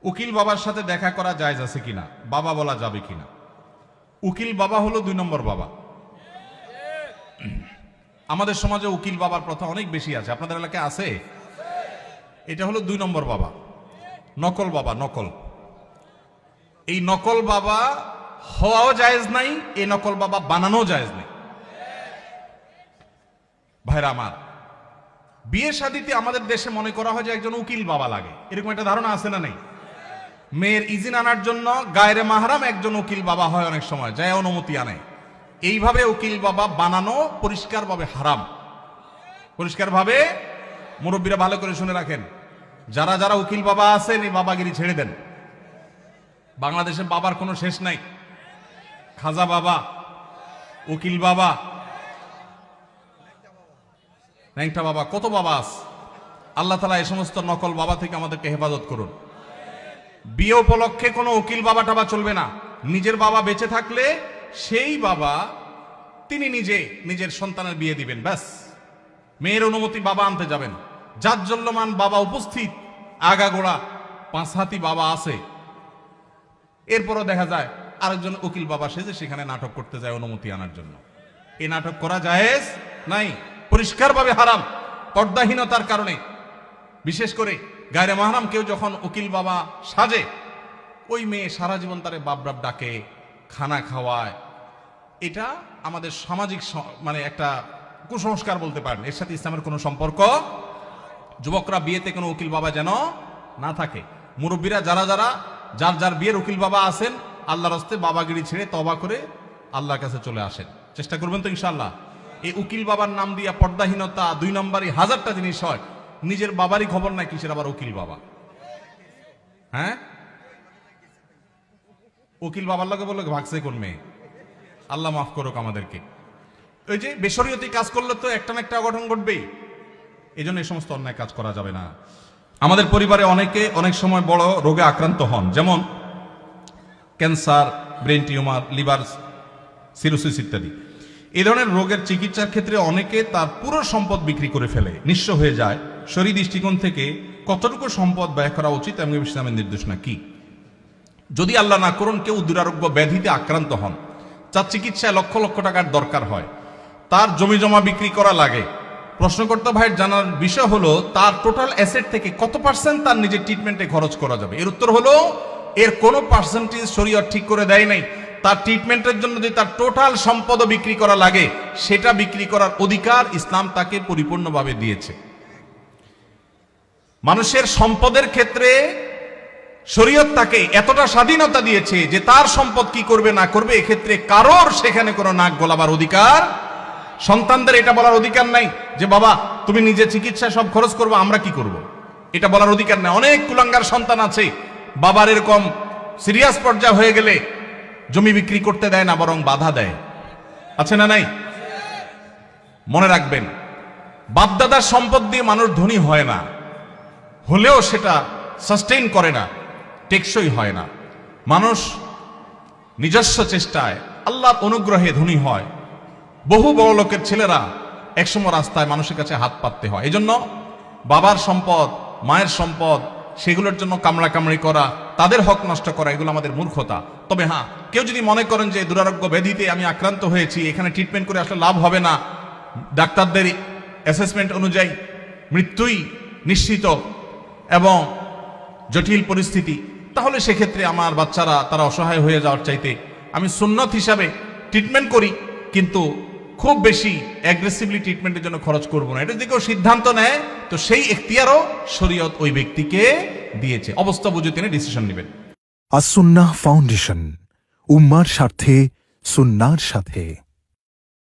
উকিল বাবার সাথে দেখা করা জায়েজ আছে কিনা, বাবা বলা যাবে কিনা? উকিল বাবা হলো 2 নম্বর বাবা। আমাদের সমাজে উকিল বাবার প্রথা অনেক বেশি আছে, আপনাদের এলাকায় আছে? এটা হলো 2 নম্বর বাবা, নকল বাবা। নকল, এই নকল বাবা হওয়াও জায়েজ নাই, এই নকল বাবা বানানো জায়েজ নাই। ভাইরা আমার, বিয়ে শাদীতে আমাদের দেশে মনে করা হয় যে একজন উকিল বাবা লাগে, এরকম একটা ধারণা আছে না নেই? মেয়ের ইজিন আনার জন্য গায়রে মাহরাম একজন উকিল বাবা হয়, অনেক সময় যায় অনুমতি আনে। এইভাবে উকিল বাবা বানানো পরিষ্কারভাবে হারাম, পরিষ্কারভাবে। মুরব্বীরা ভালো করে শুনে রাখেন, যারা যারা উকিল বাবা আছেন এই বাবাগিরি ছেড়ে দেন। বাংলাদেশে বাবার কোনো শেষ নাই। খাজা বাবা, উকিল বাবা, ন্যাংটা বাবা, কত বাবা আছে। আল্লাহ তাআলা এই সমস্ত নকল বাবা থেকে আমাদেরকে হেফাজত করুন। বিয়ে উপলক্ষে কোনো উকিল বাবা টাবা চলবে না। নিজের বাবা বেঁচে থাকলে সেই বাবা তিনি নিজে নিজের সন্তানের বিয়ে দিবেন, ব্যাস। মেয়ের অনুমতি বাবা আনতে যাবেন। জাজ্জল্যমান বাবা উপস্থিত, আগাগোড়া 5 হাতি বাবা আছে, এরপরও দেখা যায় আরেকজন উকিল বাবা সেজে সেখানে নাটক করতে যায় অনুমতি আনার জন্য। এই নাটক করা জায়েজ নাই, পরিষ্কারভাবে হারাম। পর্দাহীনতার কারণে, বিশেষ করে গায়রে মাহরাম কেউ যখন উকিল বাবা সাজে, ওই মেয়ে সারা জীবন তারে বাপ বাপ ডাকে, খানা খাওয়ায়। এটা আমাদের সামাজিক মানে একটা কুসংস্কার বলতে পারেন, এর সাথে ইসলামের কোনো সম্পর্ক। যুবকরা বিয়েতে কোনো উকিল বাবা যেন না থাকে। মুরব্বীরা যারা যারা যার যার বিয়ের উকিল বাবা আছেন, আল্লাহর হস্তে বাবাগিরি ছেড়ে তওবা করে আল্লাহর কাছে চলে আসেন, চেষ্টা করবেন তো ইনশাআল্লাহ। এই উকিল বাবার নাম দিয়া পর্দাহীনতা 2 নম্বরই হাজারটা জিনিস হয়। নিজের বাবারই খবর নাই, কিসের আবার উকিল বাবা? হ্যাঁ, উকিল বাবার লগে বললো ভাগছে কোন মেয়ে? আল্লাহ মাফ করুক আমাদেরকে। ওই যে বেশরিয়তি কাজ করলে তো একটা না একটা অঘটন ঘটবেই। এই জন্য এই সমস্ত অন্যায় কাজ করা যাবে না। আমাদের পরিবারে অনেকে অনেক সময় বড় রোগে আক্রান্ত হন, যেমন cancer, brain tumour, liver cirrhosis ইত্যাদি। এই ধরনের রোগের চিকিৎসার ক্ষেত্রে অনেকে তার পুরো সম্পদ বিক্রি করে ফেলে, নিঃস্ব হয়ে যায়। শরীর দৃষ্টিকোণ থেকে কতটুকু সম্পদ ব্যয় করা উচিত, এমন ইসলামের নির্দেশনা কি? যদি আল্লাহ না করুন কেউ দুরারোগ্য ব্যাধিতে আক্রান্ত হন, তার চিকিৎসায় লক্ষ লক্ষ টাকার দরকার হয়, তার জমি জমা বিক্রি করা লাগে, প্রশ্নকর্তা ভাইয়ের জানার বিষয় হলো তার টোটাল অ্যাসেট থেকে কত পার্সেন্ট তার নিজের ট্রিটমেন্টে খরচ করা যাবে? এর উত্তর হলো এর কোনো পার্সেন্টেজ শরীয়ত ঠিক করে দেয় নাই। তার ট্রিটমেন্টের জন্য যদি তার টোটাল সম্পদ বিক্রি করা লাগে, সেটা বিক্রি করার অধিকার ইসলাম তাকে পরিপূর্ণভাবে দিয়েছে। মানুষের সম্পদের ক্ষেত্রে শরীয়ত তাকে এতটা স্বাধীনতা দিয়েছে যে তার সম্পদ কি করবে না করবে এক্ষেত্রে কারোর সেখানে কোনো নাক গলাবার অধিকার, সন্তানদের এটা বলার অধিকার নাই যে বাবা তুমি নিজে চিকিৎসা সব খরচ করবো, আমরা কি করব, এটা বলার অধিকার নাই। অনেক কুলাঙ্গার সন্তান আছে, বাবার এরকম সিরিয়াস পর্যায়ে হয়ে গেলে জমি বিক্রি করতে দেয় না, বরং বাধা দেয়। আছে না নাই? মনে রাখবেন, বাপদাদার সম্পদ দিয়ে মানুষ ধনী হয় না, হলেও সেটা সাস্টেইন করে না, টেকসই হয় না। মানুষ নিজস্ব চেষ্টায় আল্লাহর অনুগ্রহে ধনী হয়। বহু বড় লোকের ছেলেরা একসময় রাস্তায় মানুষের কাছে হাত পাততে হয়। এজন্য বাবার সম্পদ, মায়ের সম্পদ, সেগুলোর জন্য কামড়াকামড়ি করা, তাদের হক নষ্ট করা, এগুলো আমাদের মূর্খতা। তবে হ্যাঁ, কেউ যদি মনে করেন যে দুরারোগ্য ব্যাধিতে আমি আক্রান্ত হয়েছি, এখানে ট্রিটমেন্ট করে আসলে লাভ হবে না, ডাক্তারদের অ্যাসেসমেন্ট অনুযায়ী মৃত্যুই নিশ্চিত এবং জটিল পরিস্থিতি, তাহলে সেক্ষেত্রে আমার বাচ্চারা তারা অসহায় হয়ে যাওয়ার চাইতে আমি সুন্নত হিসাবে ট্রিটমেন্ট করি, কিন্তু খুব বেশি অ্যাগ্রেসিভলি ট্রিটমেন্টের জন্য খরচ করব না। এটা যদি কেউ সিদ্ধান্ত নেয় তো সেই এখতিয়ারও শরীয়ত ওই ব্যক্তিকে দিয়েছে। অবস্থা বুঝে তিনি ডিসিশন নেবেন। আস-সুন্নাহ ফাউন্ডেশন, উম্মার স্বার্থে সুন্নাহর সাথে।